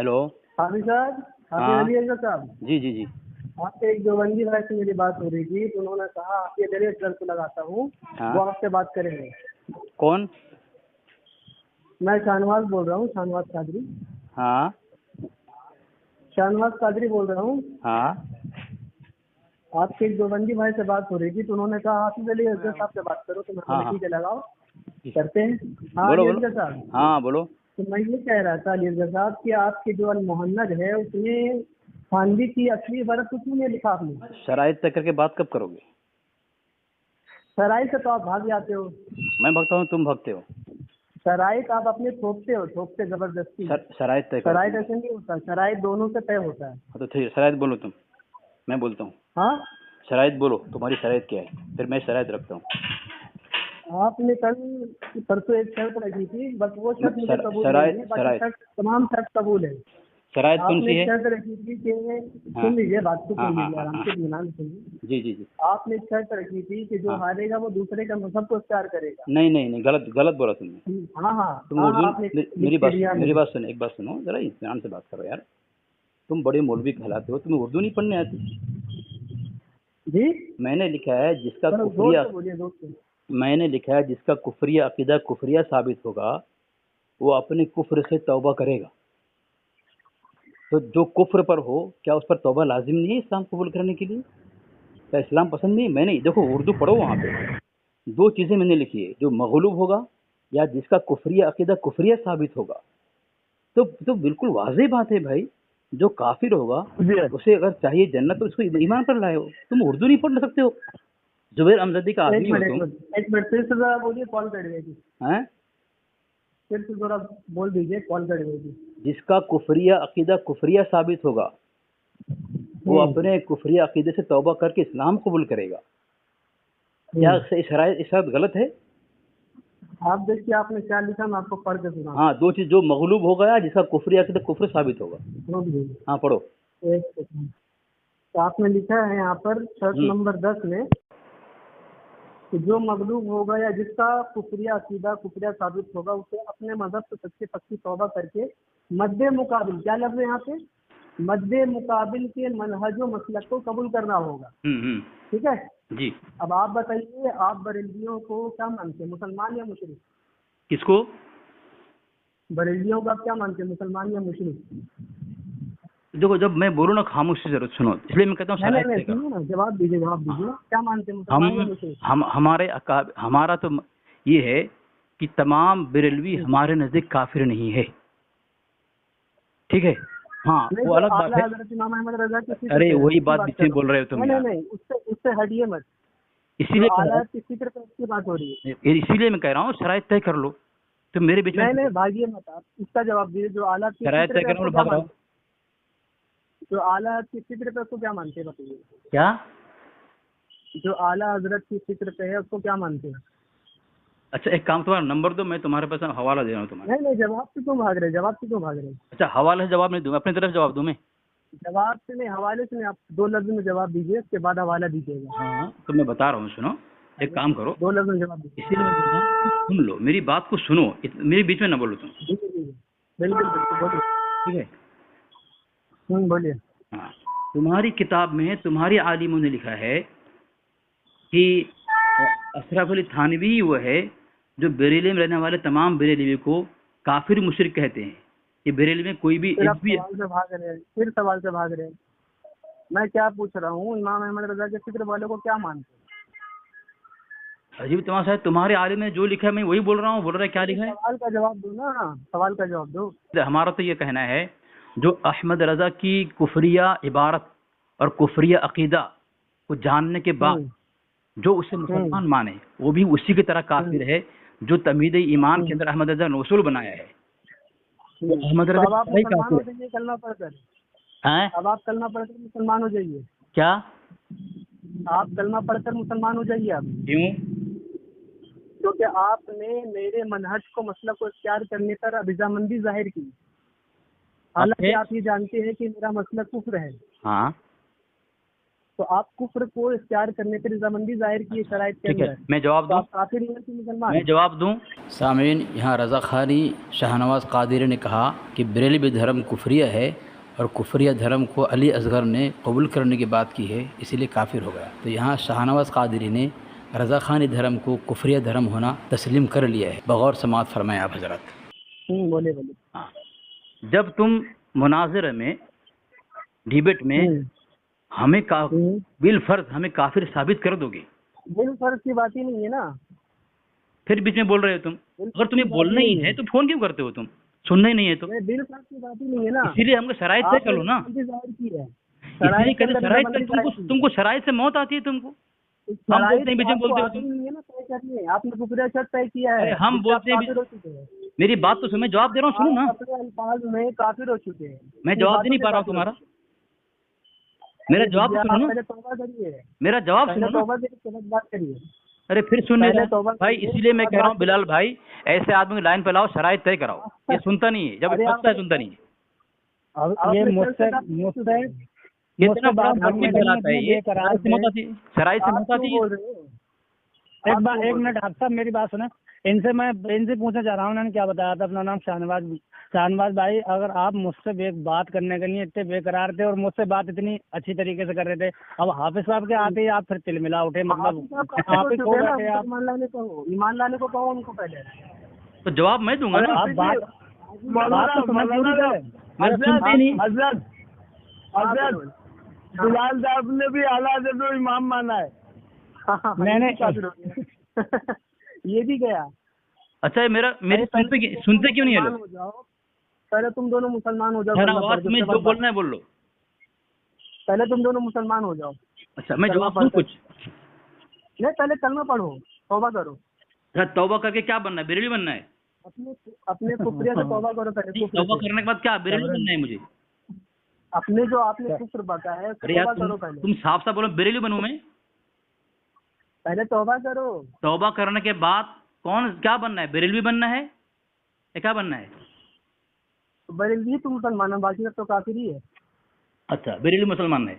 Hello. हाफिज साहब, हाफिज हाँ अली अजहर साहब, जी जी जी। आपसे एक देवबंदी भाई से मेरी बात हो रही थी, तो उन्होंने कहा आपके दरिया सर को लगाता हूँ, हाँ वो आपसे बात करेंगे। कौन? मैं शाहनवाज बोल रहा हूँ, शाहनवाज कादरी। हाँ शाहनवाज कादरी बोल रहा हूँ। हाँ आपके एक देवबंदी भाई से बात हो रही थी, तो उन्होंने कहा हाफिज अली अजहर साहब से बात करो, तो मैं हाँ बोला हाँ ठीक है लगाओ, करते हैं। हाँ बोलो अली बोलो। अजहर साहब, हाँ बोलो। तो मैं ये कह रहा था अली अजहर साहब कि आपके जो अल मोहन्नद है उसमें खानवी की असली इबारत कुछ नहीं लिखा आपने। शराइत तय करके बात कब करोगे? सराय से तो आप भाग जाते हो। मैं भगता हूँ, तुम भगते हो। शराइत आप अपने थोपते जबरदस्ती। शराइत तय करो शराइत तुम। ऐसे नहीं होता, शराइत दोनों से तय होता है। हाँ, तो ठीक, शराइत बोलो तुम, मैं बोलता हूँ। हाँ, शराइत बोलो, तुम्हारी शराइत क्या है, फिर मैं शराइत रखता हूँ। आपने कल परसों एक शर्त रखी थी, बस वो शर्त मुझे कबूल नहीं है, बाकी शराइत शर्त तमाम शर्त कबूल है। शराइत कौन आपने सी एक है? शर्त रखी थी कि हाँ सुन लीजिए, बात को हाँ सुन हाँ लीजिए, हाँ आराम हाँ से ध्यान से सुनिए। जी जी जी। आपने एक शर्त रखी थी कि जो हाँ हारेगा वो दूसरे का मजहब को इख्तियार करेगा। नहीं नहीं नहीं, गलत गलत बोला तुमने। हाँ हाँ तुम हाँ उर्दू, हाँ, आपने लिख मेरी के बात दिया मेरी मुझे। बात सुनो, एक बात सुनो जरा, ध्यान से बात करो यार। तुम बड़े मौलवी कहलाते हो, तुम्हें उर्दू नहीं पढ़ने आती? जी, मैंने लिखा है जिसका थोड़ा जोर कुफरिया से बोलिए, जोर से। मैंने लिखा है जिसका कुफरिया अकीदा कुफरिया साबित होगा, वो अपने कुफ्र से तौबा करेगा। तो जो कुफ्र पर हो, क्या उस पर तौबा लाजिम नहीं है इस्लाम कबूल करने के लिए? क्या इस्लाम पसंद नहीं है? मैंने देखो उर्दू पढ़ो, वहाँ पे दो चीज़ें मैंने लिखी है, जो मगलूब होगा या जिसका कुफरिया अकीदा कुफरिया साबित होगा। तो बिल्कुल वाज़ेह बात है भाई, जो काफिर होगा जी, उसे अगर चाहिए जन्नत तो उसको ईमान पर लाए हो। तुम उर्दू नहीं पढ़ सकते हो? जुबैर अमजदी का एक आदमी हो मिनट एक तुम। मिनट एक मिनट, फिर से जरा बोलिए, कॉल कट गई थी। हैं? फिर से जरा बोल दीजिए, कॉल कट गई थी। जिसका कुफरिया अकीदा कुफरिया साबित होगा, वो अपने कुफरिया अकीदे से तौबा करके इस्लाम कबूल करेगा। क्या इस शर्त गलत है? आप देखिए आपने क्या लिखा, मैं आपको पढ़ के सुना। हाँ, दो चीज़, जो मगलूब होगा या जिसका कुफरिया अकीदा कुफर साबित होगा। रुक जाइए, हाँ पढ़ो। एक सेकंड। तो आपने लिखा है यहाँ पर शर्त नंबर 10 में कि जो मगलूब होगा या जिसका कुफरिया अकीदा कुफरिया साबित होगा, उसे अपने मजहब से सच्ची पक्की तौबा करके मद्दे मुकाबिल, क्या लफ्ज़ है यहाँ पे, मद्दे मुकाबिल के मनहज व मसलक को कबूल करना होगा। ठीक है। जी। अब आप बताइए, आप बरेलवियों को क्या मानते हैं, मुसलमान या मुशरिक? किसको? बरेलवियों को आप क्या मानते हैं, मुसलमान या मुशरिक? देखो, जब मैं बोलूँ ना खामोशी जरूर सुनो, इसलिए मैं कहता हूँ नहीं नहीं शराइत नहीं, तय करो। सुनिए ना, जवाब दीजिए, जवाब दीजिए, क्या मानते हैं, मुसलमान या मुशरिक? हमारा तो ये है कि तमाम बरेलवी हमारे नज़दीक काफिर नहीं है। ठीक है। हाँ, नहीं, वो तो अलग बात आला है। हजरत इमाम अहमद रजा की फिक्र अरे पे है, वही उसकी बात बात बीच कर में रहा हूँ। बोल रहे हो तुम नहीं नहीं यार। नहीं, उससे हटिए मत। जो इसीलिए कह रहा आला की फिक्र पे उसकी बात हो रही है। हूँ, इसीलिए मैं कह रहा हूँ शराइत तय कर लो। तो मेरे बीच में नहीं नहीं, भागिए मत, आप इसका जवाब दीजिए, जो आला की शराइत फिक्र तय पे करने उसको वाला क्या भाग रहा हूँ। मानते हैं, जो आला की फिक्र पे उसको क्या मानते हैं, बताइए। क्या? जो आला हजरत की फिक्र पे है उसको क्या मानते हैं? अच्छा, एक काम, तुम्हारा नंबर दो, मैं तुम्हारे पास हवाला दे रहा हूँ तुम्हारे। नहीं नहीं, जवाब से क्यों भाग रहे, जवाब से क्यों भाग रहे? अच्छा, हवाले से जवाब नहीं दूंगा, अपनी तरफ जवाब दूं मैं? जवाब से नहीं, हवाले से नहीं, आप दो लफ्ज में जवाब दीजिए, उसके बाद हवाला दीजिएगा। हाँ, तो मैं बता रहा हूँ, सुनो, एक काम करो, दो लफ्ज में जवाब दीजिए। इसीलिए मैं बोल रहा हूँ कि सुन लो, मेरी बात को सुनो, मेरे बीच में ना बोलो तुम। जी जी जी, बिल्कुल बिल्कुल, बोलिए। ठीक है। बोलिए। हाँ, तुम्हारी किताब में तुम्हारे आलिमों ने लिखा है कि अशरफ अली थानवी वो है जो बरेली में रहने वाले तमाम बरेलवी को काफिर मुशरिक कहते हैं। कि बरेली में कोई भी फिर एक आप भी सवाल से भाग रहे हैं, फिर सवाल से भाग रहे हैं। मैं क्या पूछ रहा हूँ, इमाम अहमद रजा के फिक्र वालों को क्या मानते हैं? अजीब तमाशा है, तुम्हारे आलिम ने जो लिखा है मैं वही बोल रहा हूँ। बोल रहा है क्या लिखा है? सवाल का जवाब दो ना, सवाल का जवाब दो। हमारा तो ये कहना है, जो अहमद रजा की कुफरिया इबारत और कुफरिया अकीदा को जानने के बाद जो उसे मुसलमान माने, वो भी उसी की तरह काफिर है जो तमीद ईमान के अंदर अहमद रजा ने उसूल बनाया है। तो अहमद तो रजा अब आप की तरह ही मुसलमान काफिर हो जाइए कलमा पढ़कर। है। अब आप कलमा पढ़कर मुसलमान हो जाइए। क्या? आप कलमा पढ़कर मुसलमान हो जाइए आप, क्यों? क्योंकि आपने मेरे मनहज को मसलक को इख्तियार करने पर अभिजामंदी जाहिर की, हालांकि आप ये जानते हैं कि मेरा मसलक कुफ्र है। हाँ, تو آپ کفر کو اختیار کرنے پر رضامندی ظاہر کی شرائط کے ٹھیک ہے، اندر، میں جواب تو دوں، آپ کافر ہیں کہ مسلمان؟ میں جواب دوں. سامعین، یہاں رضا خانی شاہ نواز قادری نے کہا کہ بریلوی دھرم کفریہ ہے اور کفریہ دھرم کو علی اصغر نے قبول کرنے کی بات کی ہے، اسی لیے کافر ہو گیا. تو یہاں شاہ نواز قادری نے رضا خانی دھرم کو کفریہ دھرم ہونا تسلیم کر لیا ہے. بغور سماعت فرمائیں آپ حضرات. بولے ہاں، جب تم مناظرے میں، ڈیبیٹ میں ہمیں بالفرض ہمیں کافر ثابت کر دو گے، بالفرض کی بات ہی نہیں ہے نا. پھر بیچ میں بول رہے ہو تم. اگر تمہیں بولنا ہی ہے تو فون کیوں کرتے ہو تم؟ سننا ہی نہیں ہے تو. بالفرض کی بات ہی نہیں ہے نا. اسی لیے ہم کو شرائط طے کر لو نا. آپ نے ظاہر کی ہے، اس لیے کہتے شرائط رضامندی تم کو ظاہر کی تم کو شرائط سے موت آتی ہے تم کو. ہم بولتے ہیں بیچ میں بولتے ہو تم. نہیں ہے نا طے کرنی ہے. آپ نے کفریہ شرط طے کیا ہے، ہم جس سے آپ بولتے ہیں کافر ہو چکے ہیں. میری بات تو سن، میں جواب دے رہا ہوں، سنو نا. آپ اپنے الفاظ میں کافر ہو چکے ہیں. میں جواب دے نہیں پا رہا ہوں تمہارا. میرا جواب تو سنو نا. پہلے توبہ کریے، میرا جواب پہلے سنو نا. توبہ کریے، اس کے بعد بات کریے. ارے پھر سن نہیں پہلے رہا توبہ بھائی. کریے، اسی لیے میں اس کے کہہ رہا بعد ہوں بلال بھائی، ایسے آدمی کو لائن پہ لاؤ، شرائط طے کراؤ. یہ سنتا نہیں ہے، جب ارے سنتا ہے سنتا نہیں ہے. یہ مجھ سے کتنا بڑا موقف بناتا ہے یہ. شرائط سے موت آتی ہے، شرائط سے موت آتی ہے. بول رہے ہیں. ایک منٹ ڈاکٹر صاحب میری بات سنیں. ان سے پوچھنا چاہ رہا ہوں، انہوں نے کیا بتایا تھا؟ اپنا نام شاہنواز بھائی، اگر آپ مجھ سے بات کرنے کے لیے اتنے بے قرار تھے اور مجھ سے بات اتنی اچھی طریقے سے کر رہے تھے، اب حافظ صاحب کے آتے ہی آپ پھر تل ملا اٹھے. مطلب آپ ہی کھو بیٹھے. آپ ایمان لانے کو کہو ان کو پہلے. تو جواب میں دوں گا نا. آپ بات تو سنیں پوری کریں. میرا سنتے نہیں. حضرت بلال صاحب نے بھی حالات تو امام مانا ہے. میں نے یہ بھی گیا. اچھا میری سنتے کیوں نہیں ہے لوگ؟ ہو جاؤ پہلے، تم دونوں مسلمان ہو جاؤ. میں جو بولنا ہے بول لو. پہلے تم دونوں مسلمان ہو جاؤ. اچھا میں جواب دوں کچھ؟ نہیں، پہلے کلمہ پڑھو، توبہ کرو. اچھا توبہ کر کے کیا بننا ہے؟ بریلوی بننا ہے؟ اپنے کفریہ سے توبہ کرو پہلے. توبہ کرنے کے بعد کیا بریلوی بننا ہے مجھے؟ اپنے جو آپ نے کفر بکا ہے ارے یار توبہ کرو پہلے. تم صاف صاف بولو، بریلوی بنوں میں؟ پہلے توبہ کرو. توبہ کرنے کے بعد کیا بننا ہے؟ بریلوی بننا ہے یا کیا بننا ہے؟ بریلوی تو مسلمان ہے، باقی سب تو کافر ہی ہے. اچھا بریلوی مسلمان ہے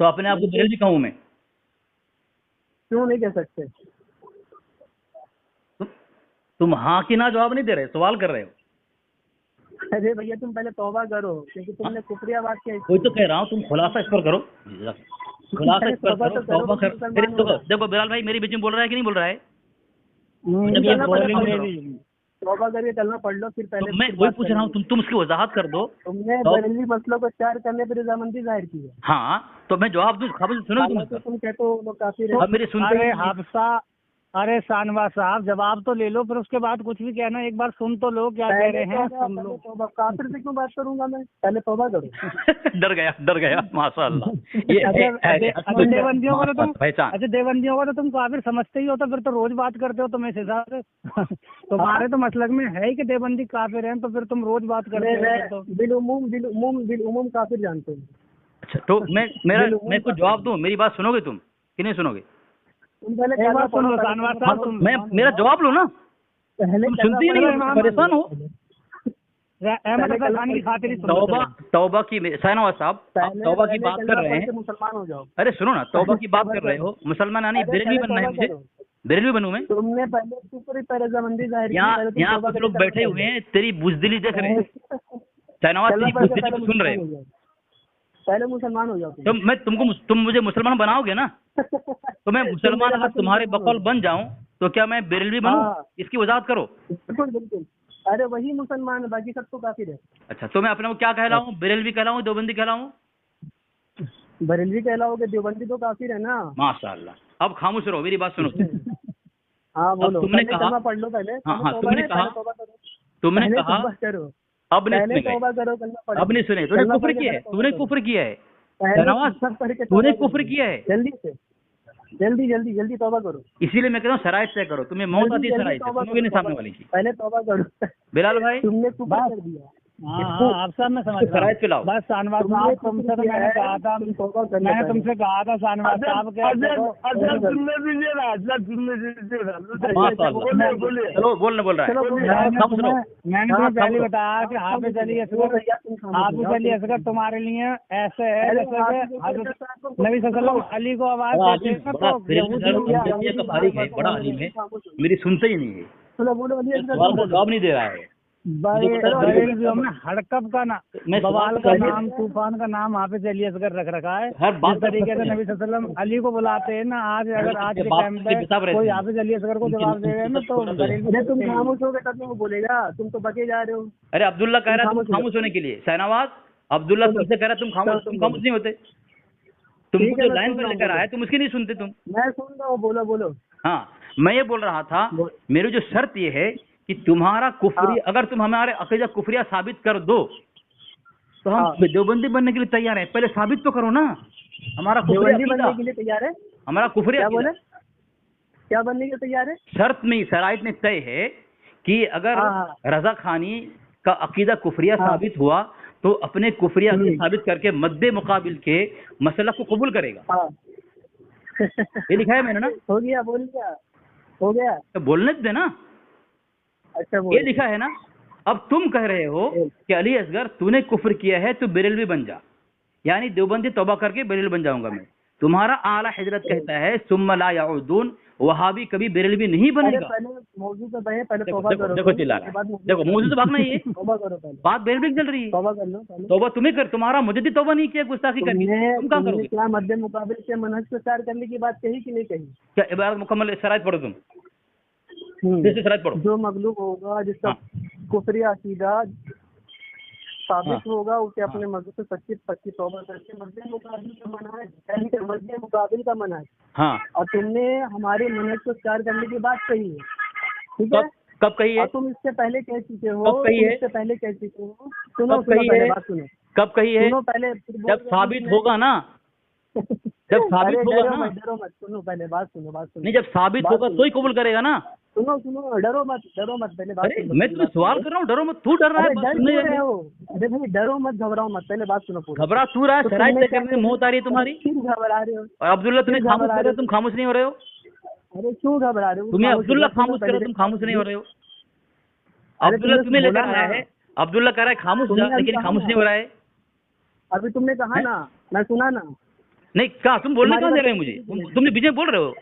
تو اپنے آپ کو بریلوی کہوں میں؟ کیوں نہیں کہہ سکتے؟ تم ہاں کی نہ جواب نہیں دے رہے، سوال کر رہے ہو. ارے بھیا تم پہلے توبہ کرو، کیونکہ تم نے کفریہ بات کیا. کوئی تو کہہ رہا ہوں، تم خلاصہ اس پر کرو. خلاصہ اس پر کرو. توبہ کر. دیکھو بلال بھائی میری بیچ میں بول رہا ہے کہ نہیں بول رہا ہے؟ توبہ کر کے کلمہ پڑھ لو، پھر پہلے. میں وہی پوچھ رہا ہوں، تم اس کی وضاحت کر دو. تم نے بریلوی مسئلوں کو اختیار کرنے پر رضامندی ظاہر کی ہے. ہاں تو میں جواب دوں، خبر سنو تم. تم کہتے ہو لوگ کافر ہیں. اب میری سنتے ارے حافظہ، ارے شاہنواز صاحب جواب تو لے لو، پھر اس کے بعد کچھ بھی کہنا. ایک بار سن تو لو کیا کہہ رہے ہیں. سن لو. کافر سے کیوں بات کروں گا میں؟ پہلے توبہ کرو. ڈر گیا ماشاء اللہ. دیوبندیوں کو تو تم پہچان. اچھا دیوبندیوں کو تو تم کافر سمجھتے ہی ہو، تو پھر تو روز بات کرتے ہو تم اس حساب سے. تمہارے تو مسلک میں ہے ہی کہ دیوبندی کافر ہیں، تو پھر تم روز بات کرتے ہو. بالعموم کافر جانتے ہیں. اچھا تو میں کچھ جواب دوں؟ میری بات سنو گے تم کہ نہیں سنو گے؟ میرا جواب لو نا. تم سنتی نہیں، پریشان ہو. توبہ کی شاہنواز صاحب توبہ کی بات کر رہے ہیں. مسلمان ہو جاؤ. ارے سنو نا، توبہ کی بات کر رہے ہو. مسلمان یعنی بریلوی بننا ہے مجھے؟ بریلوی بنوں میں؟ تم نے پہلے رضامندی ظاہر کی. یہاں کچھ لوگ بیٹھے ہوئے ہیں، تیری بزدلی دیکھ رہے ہیں. شاہنواز تیری بزدلی کو سن رہے ہیں. پہلے مسلمان ہو جاؤ. تم مجھے مسلمان بناؤ گے نا؟ تو میں مسلمان اگر تمہارے بقول بن جاؤں تو کیا میں بریلوی بنوں؟ اس کی وضاحت کرو. بالکل. ارے وہی مسلمان ہے، باقی سب تو کافر ہے. اچھا تو میں اپنے کو کیا کہلاؤں؟ بریلوی کہلاؤں، دیوبندی کہلاؤں؟ بریلوی کہلاؤ گے، دیوبندی تو کافر ہے نا. ماشاء اللہ. اب خاموش رہو، میری بات سنو. ہاں بولو. تم نے کہا پڑھ لو پہلے. ہاں تم نے کہا اب نہیں سنے. تو نے کفر کیا ہے. تو نے کفر کیا ہے. جلدی توبہ کرو. اسی لیے میں کہتا ہوں شرائط طے کرو. تمہیں موت آتی ہے شرائط سے، سنو گے نہیں سامنے والی کی. پہلے توبہ کرو. بلال بھائی تم نے کفر کر دیا. हाँ इसको हाँ, आप सब मैं समझ रहा शराइत पे हूँ। लाओ। बस शाहनवाज साहब तुमसे तो मैंने कहा था, मैंने तुमसे कहा था शाहनवाज साहब के माशाअल्लाह। चलो बोलने बोल रहा है। खामोश रहो। मैंने तुम्हें पहले बताया कि हाफिज अली असगर तुम्हारे लिए ऐसे है जैसे कि हज़रत नबी सल्लल्लाहु अलैहि को आवाज बड़ा देते आलिम, हैं ना, बड़ा तो यहूदी का फारिग है, बड़ा आलिम है, मेरी सुनते ही नहीं है, सवाल का जवाब नहीं दे रहा है। बरेलवियों में हड़कब का मैं बवाल सवाल का का नाम, तूफान का नाम हाफिज अली असगर रख रखा है। हर बात जिस तरीके से नबी सल्लल्लाहु अली को बुलाते हैं ना, आज अगर आज के बात टाइम के पे बता रहे कोई थे। हाफिज अली असगर को जवाब दे रहे हैं ना, तो अरे तुम खामोश हो गए तब वो बोलेगा, तुम तो बके जा रहे हो। अरे अब्दुल्ला कह रहा है तुम खामोश होने के लिए, शाहनवाज अब्दुल्ला तुमसे कह रहा है तुम खामोश नहीं होते, तुमको जो लाइन पर लेकर आया है तुम उसकी नहीं सुनते तुम। मैं सुन रहा हूँ, बोलो बोलो। हाँ, मैं ये बोल रहा था, मेरी जो शर्त ये है कि तुम्हारा कुफरी, अगर तुम हमारे अकीदा कुफरिया साबित कर दो तो हम देवबंदी बनने के लिए तैयार हैं। पहले साबित तो करो ना हमारा कुफरिया देवबंदी अकीदा, बनने के लिए तैयार है? हमारा कुफरिया क्या बोले? क्या बनने के लिए तैयार है? शर्त में, शराइत में तय है कि अगर रजा खानी का अकीदा कुफरिया साबित हुआ तो अपने कुफरिया अकीदा साबित करके मद्दे मुकाबिल के मसला को कबूल करेगा। ये लिखा है मैंने ना। हो गया, बोल गया, हो गया। तो बोलने दे ना। अच्छा ये लिखा है ना। अब तुम कह रहे हो कि अली असगर तूने कुफ्र किया है तो बरेलवी बन जा, यानी देवबंदी तौबा करके बरेलवी बन जाऊंगा मैं। तुम्हारा आला हजरत कहता है सुम्मा ला याउदून, वहाबी कभी बरेलवी नहीं बनेगा। पहले मौजूद तो बहे, पहले तौबा करो। देखो चिल्ला रहा है, देखो मौजूद तो भागना ही है। तौबा करो पहले, बात बरेलवी चल रही है। तौबा कर लो पहले। तौबा तुम्हें कर, तुम्हारा मुजद्दिद तौबा नहीं किया गुस्ताखी करके, तुम क्या करोगे? क्या मद्दे मुकाबिल के मनहज को चार करने की बात कही कि नहीं कही? क्या इबारत मुकम्मल शराइत पढ़ो तुम, शराइत पढ़ो। जो मगलूब होगा, जिसका कुफरी अकीदा साबित होगा, उसे अपने मजहब से सच्ची तौबा करके मद्दे मुकाबिल का मनहज, यानी मद्दे मुकाबिल का मनहज। हाँ, और तुमने हमारे मनहज को चार करने की बात कही है, ठीक है? कब कही है? और तुम इससे पहले कह चुके हो, कब कही है? इससे पहले कह चुके हो। सुनो कब कही पहले है? बात सुनो, कब कही है? सुनो पहले। जब साबित होगा ना, जब साबित होगा ना। डरो मत, सुनो पहले बात सुनो, बात सुनो। नहीं, जब साबित होगा तो ही कबूल करेगा ना। सुनो सुनो, डरो मत पहले बात अरे सुनो। मैं तुम्हें सवाल कर रहा हूँ, डरो मत। तू डर रहा है, डर क्यों रहे हो? अरे भाई डरो मत, घबराओ मत, पहले बात सुनो पूरी। घबरा तू रहा है, शराइत तय करने में मौत आ रही है तुम्हारी। क्यों घबरा रहे हो? और अब्दुल्ला तुम्हें खामोश कर रहे हो, तुम खामोश नहीं हो रहे हो। अरे क्यों घबरा रहे हो? तुम्हें अब्दुल्ला खामोश कर रहे हो, तुम खामोश नहीं हो रहे हो। अब्दुल्ला तुम्हें लेकर आया है, अब्दुल्ला कह रहा है खामोश जा, लेकिन खामोश नहीं हो रहा है। अभी तुमने कहा ना, मैं सुना ना। नहीं कहा, तुम बोलने क्यों दे रहे हो मुझे? तुम बीच में बोल रहे हो,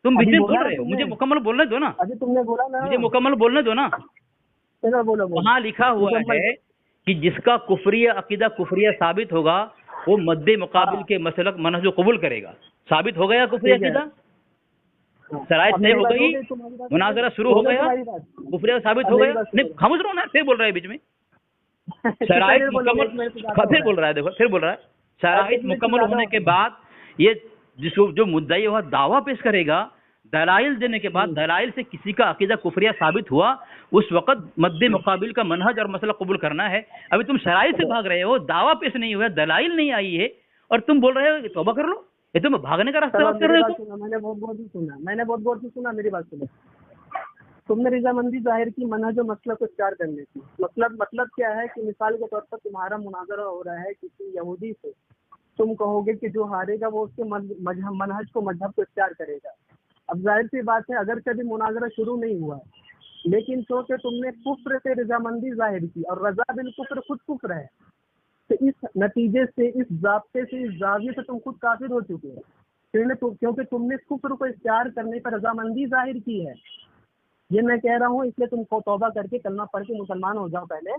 तुम बीच में बोल रहे हो। मुझे मुकम्मल बोलने दो ना, अभी तुमने बोला ना, मुझे मुकम्मल बोलने दो ना। चलो बोलो। वहाँ लिखा हुआ है कि जिसका कुफरिया अकीदा कुफरिया साबित होगा वो मद्दे मुकाबिल के मसलक मनहज कबूल करेगा। साबित हो गया कुफरिया अकीदा, शराइत तय हो गई, मुनाजरा शुरू हो गया, कुफरिया साबित हो गया। नहीं खामोश रहो ना, फिर बोल रहा है बीच में। शराइत मुकम्मल, फिर बोल रहा है, देखो फिर बोल रहा है। शराइत मुकम्मल होने के बाद ये जिसको जो मुद्दाई हुआ दावा पेश करेगा, दलाइल देने के बाद दलाइल से किसी का अकीदा कुफरिया साबित हुआ, उस वक्त मद्दे मुकाबिल का मनहज और मसला कबूल करना है। अभी तुम शराइत से भाग रहे हो, दावा पेश नहीं हुआ, दलाइल नहीं आई है और तुम बोल रहे हो तौबा कर लो। ये तुम भागने का रास्ता कर रहे हो। मैंने बहुत गौर से सुना, मैंने बहुत गौर से सुना, मेरी बात सुनो। तुमने रजामंदी जाहिर की मनहज और मसला को इख्तियार करने की। मतलब क्या है कि मिसाल के तौर पर तुम्हारा मुनाजरा हो रहा है किसी यहूदी से, तुम कहोगे कि जो हारेगा वो उसके मनहज को, मजहब को इख्तियार करेगा। अब जाहिर सी बात है, अगर कभी मुनाजरा शुरू नहीं हुआ लेकिन क्योंकि तुमने कुफ्र से रजामंदी जाहिर की और रजा बिल कुफ्र खुद कुफ्र है, तो इस नतीजे से, इस ज़ाब्ते से, इस जाविये से तुम खुद काफिर हो चुके हो। क्योंकि तुमने कुफ्र को इख्तियार करने पर रजामंदी जाहिर की है। ये मैं कह रहा हूँ, इसलिए तुमको तौबा करके कलमा पढ़ के मुसलमान हो जाओ पहले,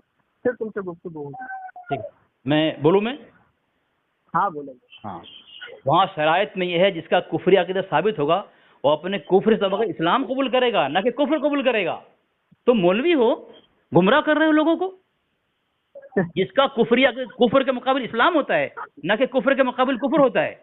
फिर तुमसे गुफ्तगू होगी। ठीक, मैं बोलूँ मैं? हाँ बोलो। हाँ, वहाँ शराइत में यह है जिसका कुफरी अकीदा साबित होगा वो अपने कुफर से बगैर इस्लाम कबूल करेगा, ना कि कुफर कबूल करेगा। तुम मौलवी हो, गुमराह कर रहे हो लोगों को। जिसका कुफर के मुकाबिल इस्लाम होता है, ना कि कुफर के मुकाबिल कुफर होता है।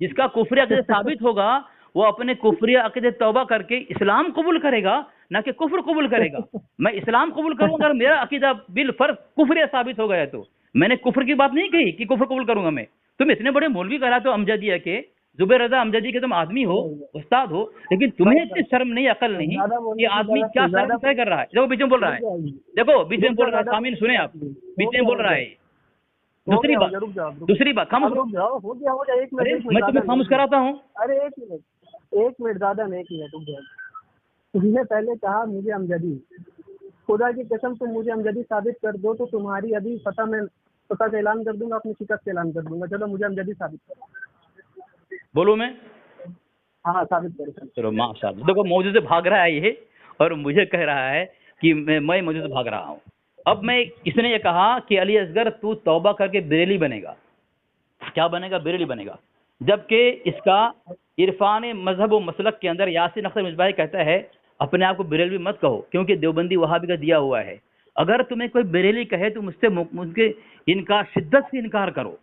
जिसका कुफरी अकीदा साबित होगा वो अपने कुफरी अकीदे तौबा करके इस्लाम कबूल करेगा, ना कि कुफर कबूल करेगा। मैं इस्लाम कबूल करूंगा अगर मेरा अकीदा बिल फर्ज कुफरिया साबित हो गया तो। मैंने कुफर की बात नहीं कही कि कुफर कबूल करूंगा मैं। तुम इतने बड़े मौलवी करा तो अमजदिया के, زبیر رضا امجدی کے تم آدمی ہو، استاد ہو، لیکن تمہیں اتنی شرم نہیں، عقل نہیں کہ آدمی کیا شرم طے کر رہا ہے. دیکھو بیچ میں بول رہا ہے، دیکھو بیچ میں بول رہا ہے، سامعین سنیں آپ، بیچ میں بول رہا ہے. دوسری بات خاموش، ہو گیا ایک منٹ، میں تمہیں خاموش کراتا ہوں. ارے ایک منٹ دادا میں ایک منٹ رک جاؤ. تم نے پہلے کہا مجھے امجدی، خدا کی قسم تم مجھے امجدی ثابت کر دو تو تمہاری ابھی فتح کا اعلان کر دوں گا، اپنی شکست کا اعلان کر دوں گا. چلو مجھے امجدی ثابت کرو. بولو میں، ہاں ثابت کرو. چلو ماشاء اللہ. دیکھو موضوع سے بھاگ رہا ہے یہ، اور مجھے کہہ رہا ہے کہ میں موضوع سے بھاگ رہا ہوں. اب میں، اس نے یہ کہا کہ علی اصغر تو توبہ کر کے بریلی بنے گا. کیا بنے گا؟ بریلی بنے گا. جبکہ اس کا عرفان مذہب و مسلک کے اندر یاسین اختر مصباحی کہتا ہے اپنے آپ کو بریلوی مت کہو، کیونکہ دیوبندی وہابی کا دیا ہوا ہے. اگر تمہیں کوئی بریلی کہے تو مجھ کے انکار، شدت سے انکار کرو.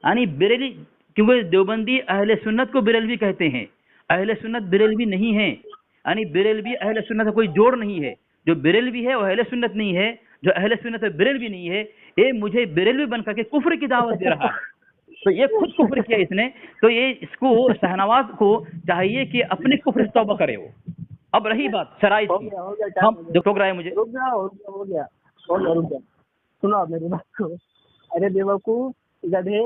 یعنی بریلی، کیونکہ دیوبندی اہل سنت کو بریلوی کہتے ہیں، اہل سنت بریلوی نہیں ہے. یعنی بریلوی اہل سنت کا کوئی جوڑ نہیں ہے. جو بریلوی ہے وہ اہل سنت نہیں ہے، جو اہل سنت بریلوی نہیں ہے. یہ مجھے بریلوی بن کر کے کفر کی دعوت دے رہا ہے. تو یہ خود کفر کیا اس نے. تو یہ اس کو، شہنواز کو چاہیے کہ اپنے کفر سے توبہ کرے وہ. اب رہی بات شرائط کی، ہم جو ٹوک رہا ہے مجھے. رک جاؤ ہو گیا. سنو آپ میری بات کو. ارے بیوقوف گدھے،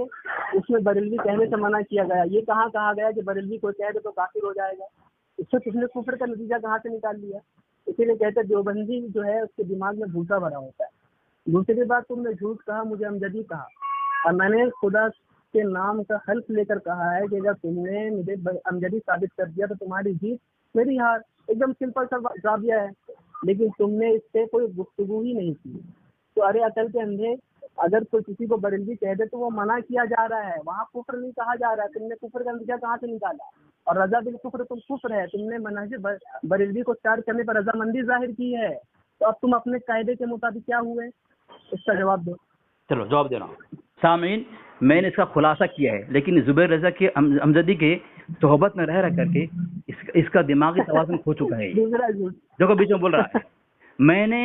اس میں بریلوی کہنے سے منع کیا گیا. یہ کہاں کہا گیا کہ بریلوی کوئی کہہ دے تو کافر ہو جائے گا؟ اس سے تم نے کفر کا نتیجہ کہاں سے نکال لیا؟ اسی لیے کہتے ہیں دیوبندی جو ہے اس کے دماغ میں بھوسا بھرا ہوتا ہے. دوسری بات، تم نے جھوٹ کہا، مجھے امجدی کہا، اور میں نے خدا کے نام کا حلف لے کر کہا ہے کہ اگر تم نے مجھے امجدی ثابت کر دیا تو تمہاری جیت میری ہار. ایک دم سمپل سا جوابیہ ہے. لیکن تم نے اس سے کوئی گفتگو ہی نہیں کی. تو ارے عقل کے اندھے، اگر کوئی کسی کو بریلوی کہہ دے تو وہ منع کیا جا رہا ہے، وہاں کفر نہیں کہا جا رہا ہے. تم نے کفر کا نتیجہ کہاں سے نکالا؟ اور رضا بالکفر تم کفر ہے. تم نے منہج بریلوی کو چار کرنے پر رضامندی ظاہر کی ہے. تو اب تم اپنے قاعدے کے مطابق کیا ہوئے؟ اس کا جواب دو. چلو جواب دے رہا ہوں. سامعین، میں نے اس کا خلاصہ کیا ہے، لیکن زبیر رضا کے امجدی کے صحبت میں رہ کر کے اس کا دماغی توازن کھو چکا ہے. جو بیچ میں بول رہا ہے، میں نے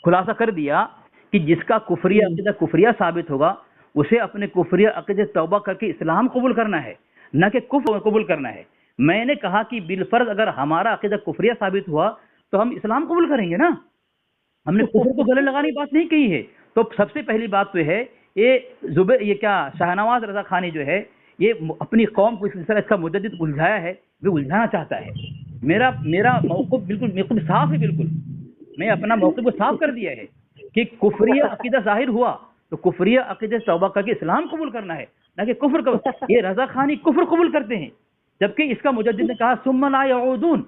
خلاصہ کر دیا کہ جس کا کفریہ عقیدہ کفریہ ثابت ہوگا اسے اپنے کفریہ عقیدے توبہ کر کے اسلام قبول کرنا ہے، نہ کہ کفر قبول کرنا ہے. میں نے کہا کہ بالفرض اگر ہمارا عقیدہ کفریہ ثابت ہوا تو ہم اسلام قبول کریں گے نا. ہم نے کفر کو گلے لگانے کی بات نہیں کہی ہے. تو سب سے پہلی بات تو ہے یہ کیا شاہنواز رضا خانی جو ہے یہ اپنی قوم کو اس طرح اس کا مجدد الجھایا ہے، وہ الجھانا چاہتا ہے. میرا موقف بالکل صاف ہے. بالکل میں اپنا موقف کو صاف کر دیا ہے کہ کفریہ عقیدہ ظاہر ہوا تو کفریہ عقیدے توبہ کر کے اسلام قبول کرنا ہے، نہ کہ کفر کا. یہ رضا خانی کفر قبول کرتے ہیں، جبکہ اس کا مجدد نے کہا ثم لا يعودون،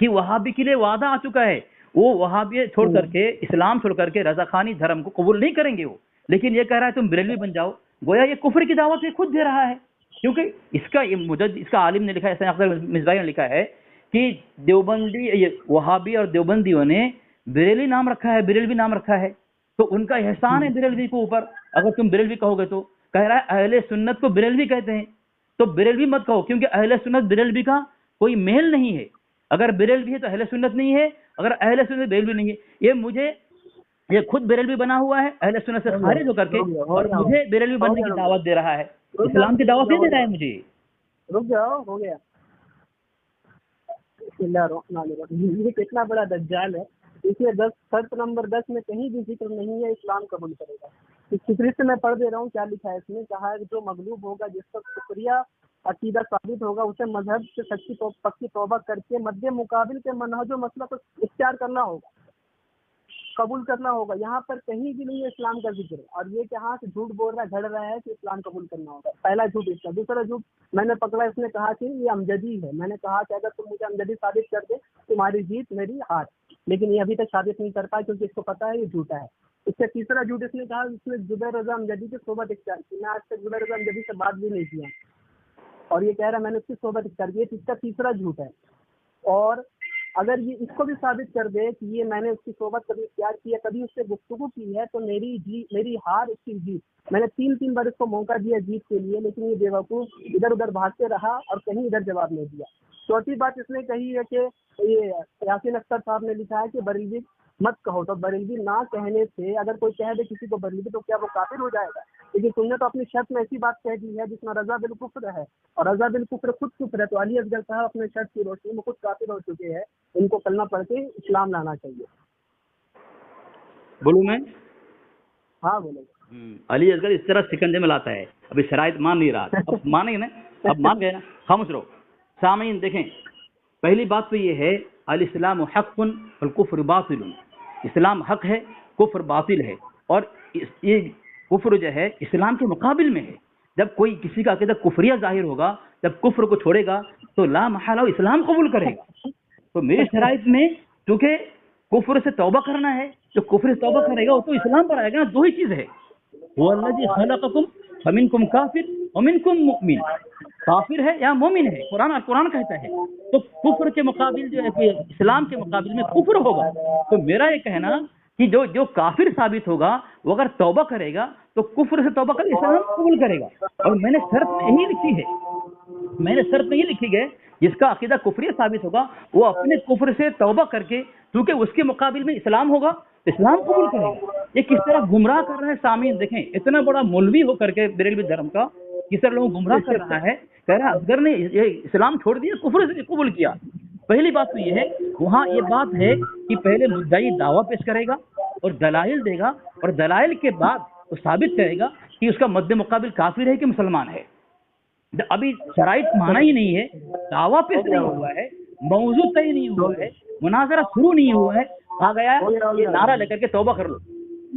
کہ وہابی کے لیے وعدہ آ چکا ہے، وہ وہابی چھوڑ کر کے، اسلام چھوڑ کر کے رضا خانی دھرم کو قبول نہیں کریں گے وہ. لیکن یہ کہہ رہا ہے تم بریلوی بن جاؤ. گویا یہ کفر کی دعوت یہ خود دے رہا ہے، کیونکہ اس کا عالم نے لکھا ہے، اختر مصباحی نے لکھا ہے کہ دیوبندی، وہابی اور دیوبندیوں نے بریلی نام رکھا ہے، بریلوی نام رکھا ہے. تو ان کا احسان ہے بریلوی کو اوپر. اگر تم بریلوی کہو گے تو کہہ رہا ہے اہل سنت کو بریلوی کہتے ہیں، تو بریلوی مت کہو، کیونکہ اہل سنت بریلوی کا کوئی میل نہیں ہے. اگر بریلوی ہے تو اہل سنت نہیں ہے، اگر اہل سنت بریلوی نہیں ہے. یہ خود بریلوی بنا ہوا ہے اہل سنت سے خارج ہو کر کے، اور مجھے بریلوی بننے کی دعوت دے رہا ہے. اسلام کی دعوت نہیں دے رہا ہے مجھے. رک جاؤ، ہو گیا. یہ کتنا بڑا دجال ہے. اس میں شرط نمبر 10 میں کہیں بھی ذکر نہیں ہے اسلام قبول کرے گا. اس فکرت سے میں پڑھ دے رہا ہوں کیا لکھا ہے. اس نے کہا ہے کہ جو مغلوب ہوگا، جس کا کفریہ عقیدہ ثابت ہوگا، اسے مذہب سے سچی پکی توبہ کر کے مد مقابل کے منہج و مسلک کو اختیار کرنا ہوگا، قبول کرنا ہوگا. یہاں پر کہیں بھی نہیں ہے اسلام کا ذکر. اور یہ کہ ہاں سے جھوٹ بول رہا ہے، گھڑ رہا ہے کہ اسلام قبول کرنا ہوگا. پہلا جھوٹ اس کا. دوسرا جھوٹ میں نے پکڑا، اس نے کہا کہ یہ امجدی ہے. میں نے کہا کہ اگر تم مجھے امجدی ثابت کر دے تمہاری جیت میری ہار. لیکن یہ ابھی تک ثابت نہیں کر پایا کیونکہ اس کو پتا ہے یہ جھوٹا ہے. اس سے تیسرا جھوٹ اس نے کہا اس نے زبیر رضا امجدی کی صحبت اختیار کی. میں آج تک زبیر رضا امجدی سے بات بھی نہیں کیا، اور یہ کہہ رہا میں نے اس کی صحبت اختیار کی. اس کا تیسرا جھوٹ ہے. اور اگر یہ اس کو بھی ثابت کر دے کہ یہ میں نے اس کی صحبت کبھی اختیار کی ہے، کبھی اس سے گفتگو کی ہے، تو میری ہار، اس کی جیت. میں نے تین بار اس کو موقع دیا جیت کے لیے، لیکن یہ بیوقوف ادھر ادھر بھاگتے رہا اور کہیں ادھر جواب نہیں دیا. چوتھی بات اس نے کہی ہے کہ یہ یاسین اختر صاحب نے لکھا ہے کہ بریلوی मत कहो। तो बरेलवी ना कहने से अगर कोई कह दे किसी को बरेलवी तो क्या वो काफिर हो जाएगा? लेकिन तुमने तो अपनी शर्त में ऐसी बात कह दी है जिसमें रजा बिल कुफ्र है, और रजा बिल कुफ्र खुद कुफ्र है। तो अली असगर साहब अपने शर्त की रोशनी में खुद काफिर हो चुके हैं, उनको कलमा पढ़ के इस्लाम लाना चाहिए। बोलूं मैं? हाँ बोलो। अली असगर इस तरह सिकंजे में लाता है, अभी शराइत मान नहीं रहा, अब मानेंगे ना, अब मान गए ना, खामोश रहो। सामीन देखें, पहली बात तो ये है अल इस्लाम हक़्क़ुन वल कुफ्र बातिल, इस्लाम हक है, कुफ्र बातिल है। और ये कुफ्र जो है इस्लाम के मुकाबिल में है। जब कोई किसी का अक़ीदा कुफरिया जाहिर होगा, जब कुफ्र को छोड़ेगा तो ला महला इस्लाम कबूल करेगा। तो मेरी शराइत में चूँकि कुफ्र से तौबा करना है, जो कुफ्र से तौबा करेगा वो तो इस्लाम पर आएगा ना। दो ही चीज़ है, वल्लज़ी खलक़कुम फमिनकुम काफिर व मिनकुम मुमिन, काफिर है या मोमिन है, कुरान कहता है। तो कुफ्र के मुकाबिल जो है इस्लाम के मुकाबिल में कुफ्र होगा। तो मेरा ये कहना कि जो काफिर साबित होगा वो अगर तौबा करेगा तो कुफ्र से तौबा कर इस्लाम कबूल करेगा। और मैंने शर्त में यही लिखी है, मैंने शर्त में ये लिखी है जिसका अकीदा कुफरिया साबित होगा वो अपने कुफ्र से तौबा करके, क्योंकि उसके मुकाबिल में इस्लाम होगा, इस्लाम कबूल करेगा। ये किस तरह गुमराह कर रहा है सामीन, देखें इतना बड़ा मौलवी हो करके बरेलवी धर्म का किस तरह लोगों गुमराह कर रहा है। कह रहा है असगर ने ये इस्लाम छोड़ दिया, कुफ्र से कबूल किया। पहली बात तो ये है, वहाँ ये बात है कि पहले मुद्दाई दावा पेश करेगा और दलाइल देगा, और दलाइल के बाद वो साबित करेगा कि उसका मद्दे मुकाबिल काफिर है कि मुसलमान है। अभी शराइत माना ही नहीं है, दावा पेश नहीं हुआ है, मौजूद तय नहीं हुआ है, मुनाजरा शुरू नहीं हुआ है, आ गया ये नारा लेकर के तौबा कर लो,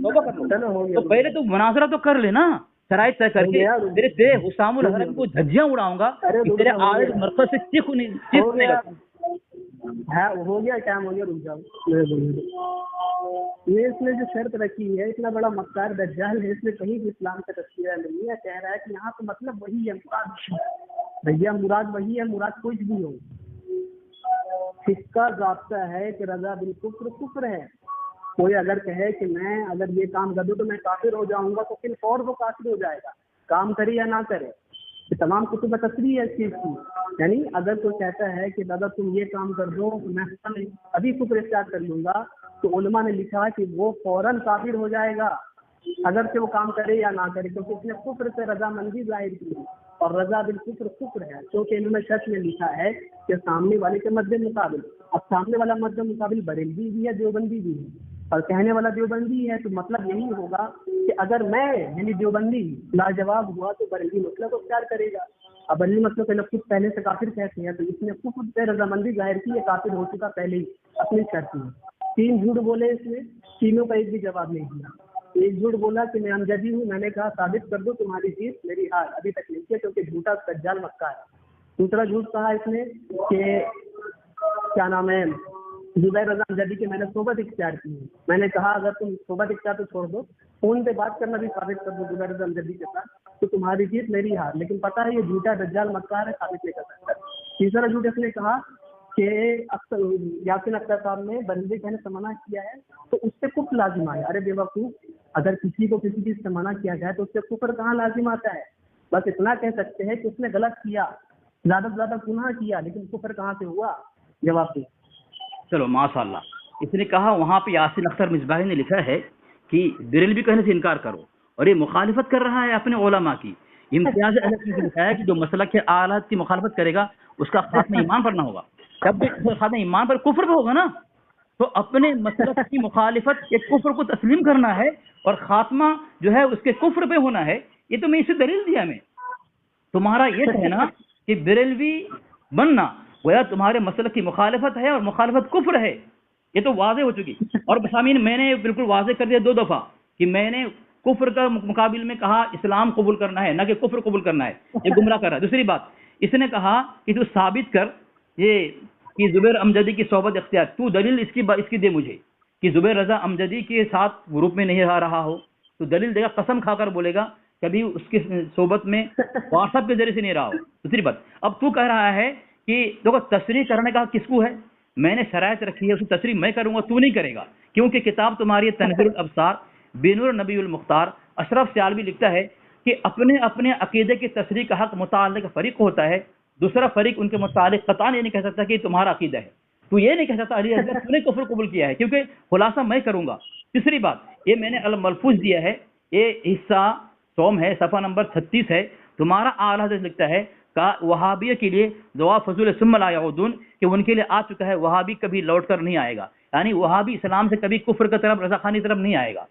तौबा कर लो। तो पहले तो मुनाजरा तो कर लेना, शराइत तय करके। तेरे हुसामुल हरम को धज्जियां उड़ाऊंगा, तेरे आयत मरकज से चीखने लगा। हाँ हो गया, टाइम हो गया, रुक जाओ। ये इसने जो शर्त रखी है, इतना बड़ा मक्कार दज्जाल है, इसने कहीं भी इस्लाम का तस्वीर नहीं है। कह रहा है कि यहाँ तो मतलब वही है, मुराद भैया मुराद वही है, मुराद कुछ भी हो। इसका ज़ाब्ता है कि रज़ा बिल कुफ्र कुफ्र है। कोई अगर कहे कि मैं अगर ये काम कर दूं तो मैं काफिर हो जाऊंगा, तो फिर फौर वो काफिर हो जाएगा, काम करे या ना करे। ये तमाम कुतुब तस्रीह है इस चीज़ की। यानी अगर कोई कहता है कि दादा तुम ये काम कर दो, मैं अभी कुफ्र स्टार्ट कर लूंगा, तो उलमा ने लिखा कि वो फौरन काफिर हो जाएगा, अगर से वो काम करे या ना करे, क्योंकि उसने कुफ्र से रजामंदी जाहिर की। और रजा बिल कुफ्र कुफ्र है, क्योंकि इन्होंने शर्त में लिखा है कि सामने वाले के मद्दे मुकाबिल। अब सामने वाला मद्दे मुकाबिल बरेलवी भी है, देवबंदी भी है, और कहने वाला देवबंदी है। तो मतलब यही होगा कि अगर मैं यानी देवबंदी लाजवाब हुआ तो बरेलवी मसला को इख्तियार करेगा। अब बरेलवी मसले के लोग कुछ पहले से काफिर कहते हैं, तो इसने कुफ्र से रजामंदी जाहिर की है, काफिर हो चुका पहले ही अपनी शर्त में। 3 झूठ बोले इसने, तीनों का एक भी जवाब नहीं दिया। एक झूठ बोला कि मैं अमजदी हूँ, मैंने कहा साबित कर दो तुम्हारी चीज, मेरी हार अभी तक नहीं किया, क्योंकि झूठा दज्जाल मक्का है। दूसरा झूठ कहा इसने कि क्या नाम है, जुबैर रज़ा अमजदी की मैंने सोबत इख्तियार की है। मैंने कहा अगर तुम सोबत इख्तियार तो छोड़ दो, फोन पे बात करना भी साबित कर दो जुबैर रज़ा अमजदी के साथ, तो तुम्हारी जीत मेरी हार। लेकिन पता है ये झूठा दज्जाल मक्कार है, साबित नहीं कर सकता। तीसरा झूठ इसने कहा कि यासीन अख्तर साहब ने बरेलवी कहने से मना किया है, तो उससे कुफ्र लाजिम आया। अरे बेवकूफ, अगर किसी को किसी चीज से मना किया जाए तो उससे कुफ्र कहाँ लाजिम आता है? बस इतना कह सकते हैं कि उसने गलत किया, ज्यादा से ज्यादा गुनाह किया, लेकिन कुफ्र कहाँ से हुआ? जवाब दे। चलो माशाल्लाह, इसने कहा वहाँ पे यासीन अख्तर मिसबाही ने लिखा है कि बरेलवी कहने से इनकार करो, और ये मुखालिफत कर रहा है अपने उलमा की। इम्तियाज अहले ने लिखा है कि जो मसलक के आलात की मुखालिफत करेगा उसका खात्मा ईमान पर ना होगा। जब भी खात्मा ईमान पर कुफ्र पे होगा ना, तो अपने मसलक की मुखालिफत के कुफ्र को तस्लीम करना है, और खात्मा जो है उसके कुफ्र पे होना है। ये तो मैं इसे दलील दिया। मैं तुम्हारा ये कहना कि बरेलवी बनना गोया तुम्हारे मसलक की मुखालिफत है और मुखालिफत कुफ्र है, ये तो वाज़े हो चुकी। और सामीन मैंने बिल्कुल वाज़े कर दिया 2 दफ़ा कि मैंने कुफ्र का मुकाबिल में कहा इस्लाम कबूल करना है, ना कि कुफ्र कबूल करना है। ये गुमराह कर रहा है। दूसरी बात, इसने कहा कि तू साबित कर ये कि जुबैर अमजदी की सोबत इख्तियार, तू दलील इसकी दे मुझे कि जुबैर रज़ा अमजदी के साथ ग्रुप में नहीं रहा हो, तो दलील देगा, कसम खाकर बोलेगा कभी उसकी सोबत में व्हाट्सएप के जरिए से नहीं रहा हो। दूसरी बात, अब तू कह रहा है कि देखो तशरीह करने का किसको है, मैंने शरायत रखी है, उसकी तशरीह मैं करूंगा, तू नहीं करेगा, क्योंकि किताब तुम्हारी तनवीरुल अब्सार बेनूर नबीउल मुख्तार। अशरफ सियालवी लिखता है कि अपने अपने अकीदे की तशरीह का हक मुताल्लिक फरीक होता है, दूसरा फरीक उनके मुताल्लिक कतान ये नहीं कह सकता कि तुम्हारा अकीदा है। تو یہ نہیں کہہ سکتا علی حضرت تو نے کفر قبول کیا ہے، کیونکہ خلاصہ میں کروں گا۔ تیسری بات، یہ میں نے الملفوظ دیا ہے، یہ حصہ سوم ہے، صفحہ نمبر 36 ہے، تمہارا اعلیٰ حضرت لکھتا ہے وہابیہ کے لیے دعا فضول ثم لا یعودون، کہ ان کے لیے آ چکا ہے وہابی کبھی لوٹ کر نہیں آئے گا، یعنی وہابی اسلام سے کبھی کفر کی طرف رضاخانی طرف نہیں آئے گا،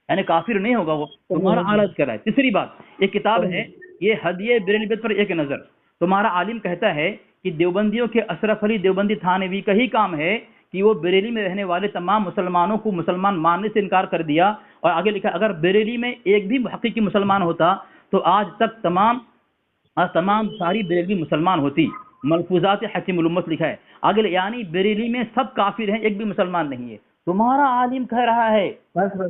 یعنی کافر نہیں ہوگا وہ، تمہارا اعلیٰ کر رہا ہے۔ تیسری بات، یہ کتاب ہے یہ ہدیہ بریلویت پر ایک نظر، تمہارا عالم کہتا ہے کہ دیوبندیوں کے اشرف علی دیوبندی تھانوی کا ہی کام ہے کہ وہ بریلی میں رہنے والے تمام مسلمانوں کو مسلمان ماننے سے انکار کر دیا، اور آگے لکھا اگر بریلی میں ایک بھی حقیقی مسلمان ہوتا تو آج تک تمام ساری بریلی مسلمان ہوتی۔ ملفوظات حکیم الامت لکھا ہے آگے، یعنی بریلی میں سب کافر ہیں، ایک بھی مسلمان نہیں ہے۔ تمہارا عالم کہہ رہا ہے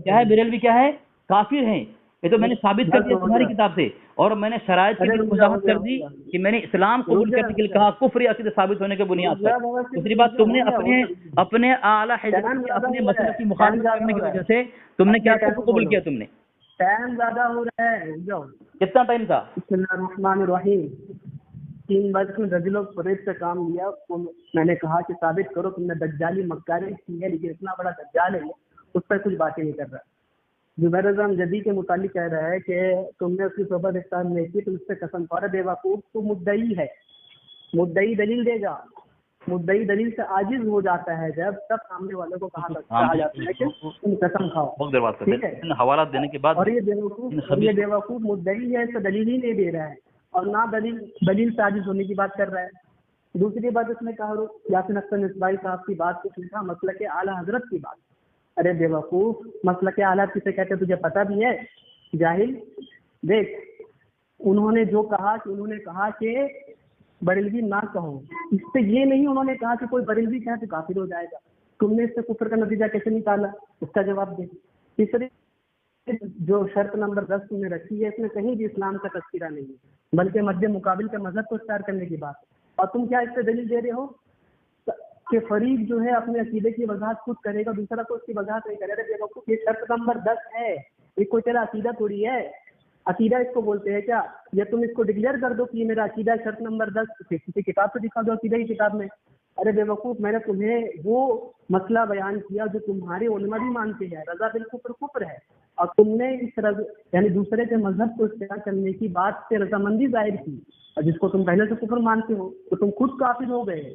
کیا ہے بریلوی کیا ہے، کافر ہیں، یہ تو میں نے ثابت کر دیا تمہاری کتاب سے، اور میں نے شرائط کی وضاحت کر دی کہ میں نے اسلام قبول کرنے کے لیے کہا کفر عقیدہ ثابت ہونے کے بنیاد پر۔ دوسری بات، تم نے اپنے اعلیٰ حضرت کے اپنے مسئلے کی مخالفت کرنے کی وجہ سے تم نے کیا کفر قبول کیا؟ تم نے ٹائم زیادہ ہو رہا ہے، کتنا ٹائم تھا؟ بسم اللہ الرحمن الرحیم 3 بج میں رجل و فریب سے کام لیا، میں نے کہا کہ ثابت کرو تم نے دجالی مکاری کی ہے، لیکن اتنا بڑا دجال ہے اس پر کچھ باتیں نہیں کر رہا۔ زبیر اعظم جدید کے متعلق کہہ رہا ہے کہ تم نے اس کی صحبت اختیار نہیں کی، تم اس سے قسم کھا رہے بیوقوف، تو مدعی ہے، مدعی دلیل دے گا، مدعی دلیل سے عاجز ہو جاتا ہے جب تب سامنے والوں کو کہا جاتا ہے کہ تم قسم کھاؤ، ٹھیک ہے، حوالات دینے کے بعد، اور یہ بیوقوف مدعی ہے، اس سے دلیل ہی نہیں دے رہا ہے اور نہ دلیل سے عاجز ہونے کی بات کر رہا ہے۔ دوسری بات اس نے کہا یاسین اختر نسوائی صاحب کی بات کو لکھا مسلک اعلیٰ حضرت کی بات، ارے بیوقوف مسلک اعلیٰ کسے کہتے تجھے پتہ بھی ہے جاہل؟ دیکھ انہوں نے جو کہا کہ انہوں نے کہا کہ بریلوی نہ کہو، اس سے یہ نہیں انہوں نے کہا کہ کوئی بریلوی کہے تو کافر ہو جائے گا، تم نے اس سے کفر کا نتیجہ کیسے نکالا؟ اس کا جواب دے۔ تیسری جو شرط نمبر 10 تم نے رکھی ہے اس میں کہیں بھی اسلام کا تذکرہ نہیں ہے، بلکہ مد مقابل کے مذہب کو اختیار کرنے کی بات، اور تم کیا اس سے دلیل دے رہے ہو کہ فریق جو ہے اپنے عقیدے کی وضاحت خود کرے گا، دوسرا کو اس کی وضاحت نہیں کرے گا۔ یہ شرط نمبر 10 ہے، یہ کوئی تیرا عقیدہ تھوڑی ہے، عقیدہ اس کو بولتے ہیں کیا؟ یہ تم اس کو ڈکلیئر کر دو کہ یہ میرا عقیدہ ہے شرط نمبر 10، کسی کتاب سے دکھا دو عقیدہ کی کتاب میں۔ ارے بیوقوف میں نے تمہیں وہ مسئلہ بیان کیا جو تمہارے علماء بھی مانتے ہیں، رضا بالکفر کفر ہے، اور تم نے اس یعنی دوسرے کے مذہب کو اختیار کرنے کی بات سے رضامندی ظاہر کی، اور جس کو تم پہلے سے کفر مانتے ہو تو تم خود کافر ہو گئے۔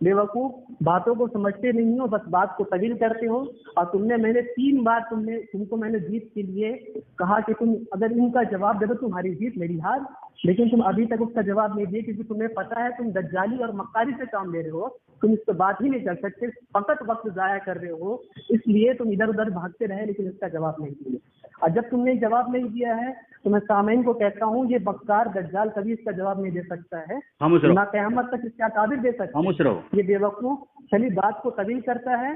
بیوقوف باتوں کو سمجھتے نہیں ہو، بس بات کو طویل کرتے ہو، اور میں نے 3 بار تم کو میں نے جیت کے لیے کہا کہ تم اگر ان کا جواب دے دو تمہاری جیت میری ہار، لیکن تم ابھی تک اس کا جواب نہیں دیے کیونکہ تمہیں پتہ ہے تم دجالی اور مکاری سے کام لے رہے ہو، تم اس پہ بات ہی نہیں کر سکتے، فقط وقت ضائع کر رہے ہو، اس لیے تم ادھر ادھر بھاگتے رہے لیکن اس کا جواب نہیں دیا۔ اور جب تم نے جواب نہیں دیا ہے تو میں سامعین کو کہتا ہوں یہ بکار دجال کبھی اس کا جواب نہیں دے سکتا ہے، نہ قیامت تک اس کا تعبیر دے سکتا ہے۔ یہ بیوقوف چلی بات کو طویل کرتا ہے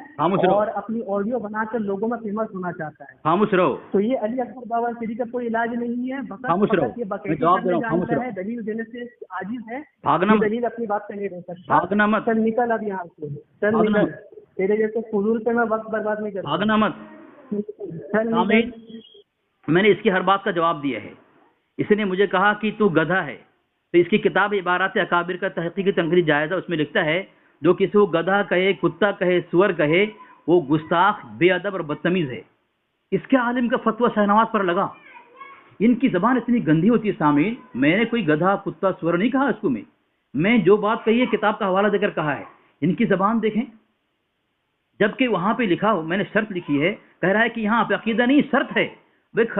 اور اپنی آڈیو بنا کر لوگوں میں فیمس ہونا چاہتا ہے۔ خاموش رہو۔ تو یہ علی اکبر بابا شریف کا کوئی علاج نہیں ہے، فقط یہ بقیدی جانتا ہے، دلیل دینے سے عاجز ہے، دلیل اپنی بات سے نہیں رہ سکتا۔ چل نکل اب یہاں سے، چل نکل، تیرے جیسے فضول پہ میں وقت برباد نہیں کرتا۔ میں نے اس کی ہر بات کا جواب دیا ہے، اس نے مجھے کہا کہ تو گدھا ہے، تو اس کی کتاب عبارات اکابر کا تحقیقی تنقیدی جائزہ، اس میں لکھتا ہے جو کسی کو گدھا کہے، کتا کہے، سور کہے، وہ گستاخ، بے ادب اور بدتمیز ہے۔ اس کے عالم کا فتویٰ شہنواز پر لگا۔ ان کی زبان اتنی گندی ہوتی ہے سامعین، میں نے کوئی گدھا کتا سور نہیں کہا اس کو، میں جو بات کہی ہے کتاب کا حوالہ دے کر کہا ہے۔ ان کی زبان دیکھیں، جبکہ وہاں پہ لکھا ہو، میں نے شرط لکھی ہے، کہہ رہا ہے کہ یہاں پہ عقیدہ نہیں شرط ہے۔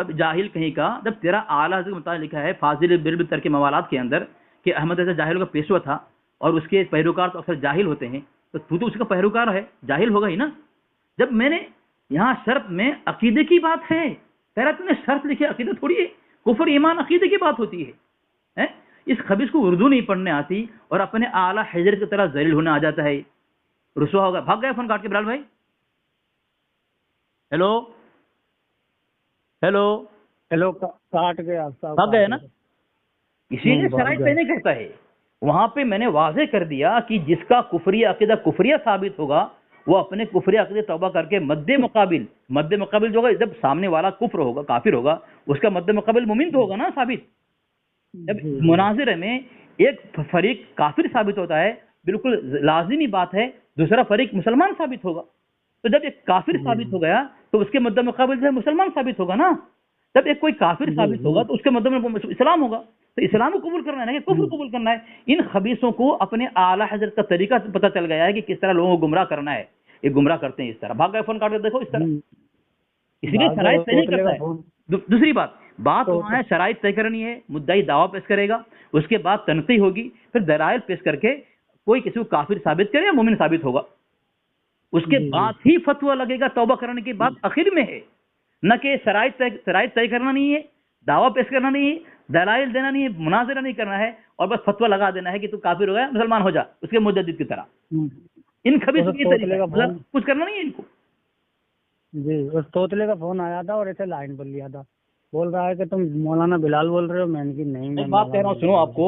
جاہل کہیں کا، جب تیرا اعلیٰ حضرت کے مطابق لکھا ہے فاضل بالبل ترک موالات کے اندر کہ احمد رضا جاہل کا پیشوا تھا اور اس کے پیروکار تو اکثر جاہل ہوتے ہیں، تو اس کا پیروکار ہے، جاہل ہوگا ہی نا۔ جب میں نے یہاں شرط میں عقیدے کی بات ہے، کہہ رہا تم نے شرط لکھی، عقیدہ تھوڑی ہے، کفر ایمان عقیدے کی بات ہوتی ہے۔ اس خبیث کو اردو نہیں پڑھنے آتی اور اپنے اعلیٰ حضرت کی طرح ذلیل ہونے آ جاتا ہے، رسوا ہوگا۔ بھاگ گئے فون کاٹ کے بلال بھائی؟ ہیلو ہیلو ہیلو، کاٹ گیا صاحب، بھاگ گئے نا؟ اسی لیے شرائط پہ نہیں کرتا ہے، وہاں پہ میں نے واضح کر دیا کہ جس کا کفری عقیدہ کفریہ ثابت ہوگا وہ اپنے کفری عقیدے توبہ کر کے مد مقابل جو ہوگا، جب سامنے والا کفر ہوگا، کافر ہوگا، اس کا مد مقابل مومن تو ہوگا نا ثابت۔ جب مناظرے میں ایک فریق کافر ثابت ہوتا ہے، بالکل لازمی بات ہے دوسرا فریق مسلمان ثابت ہوگا. تو جب ایک کافر ثابت ہو گیا تو اس کے مد مقابل جو ہے مسلمان ثابت ہوگا نا. جب ایک کوئی کافر ثابت ہوگا تو اس کے مد میں اسلام ہوگا. تو اسلام کو قبول کرنا ہے کہ کفر قبول کرنا ہے. ان خبیثوں کو اپنے اعلیٰ حضرت کا طریقہ پتہ چل گیا ہے کہ کس طرح لوگوں کو گمراہ کرنا ہے. یہ گمراہ کرتے ہیں اس طرح. بھاگ گئے فون کاٹ کے دیکھو اس طرح. اس لیے شرائط طے نہیں کرتا ہے. دوسری بات وہاں ہے شرائط طے کرنی ہے. مدعی دعویٰ پیش کرے گا, اس کے بعد تنقیح ہوگی, پھر دلائل پیش کر کے کوئی کسی کو کافر ثابت کرے یا مومن ثابت ہوگا. اس کے بعد ہی فتویٰ لگے گا. توبہ کرنے کی بات آخر میں ہے, نہ کہ شرائط طے کرنا نہیں ہے, دعویٰ پیش کرنا نہیں ہے, دلائل دینا نہیں ہے, مناظرہ نہیں کرنا ہے, اور بس فتویٰ لگا دینا ہے کہ تو کافر ہو گیا مسلمان ہو جا اس کے مجدد کی طرح. ان خبیث کی طریقہ کچھ کرنا نہیں ہے ان کو. جی اس توتلے کا فون آیا تھا اور اسے لائن پر لیا تھا, بول رہا ہے کہ تم مولانا بلال بول رہے ہو. میں نے کہا نہیں, بات کہہ رہا ہوں, سنو آپ کو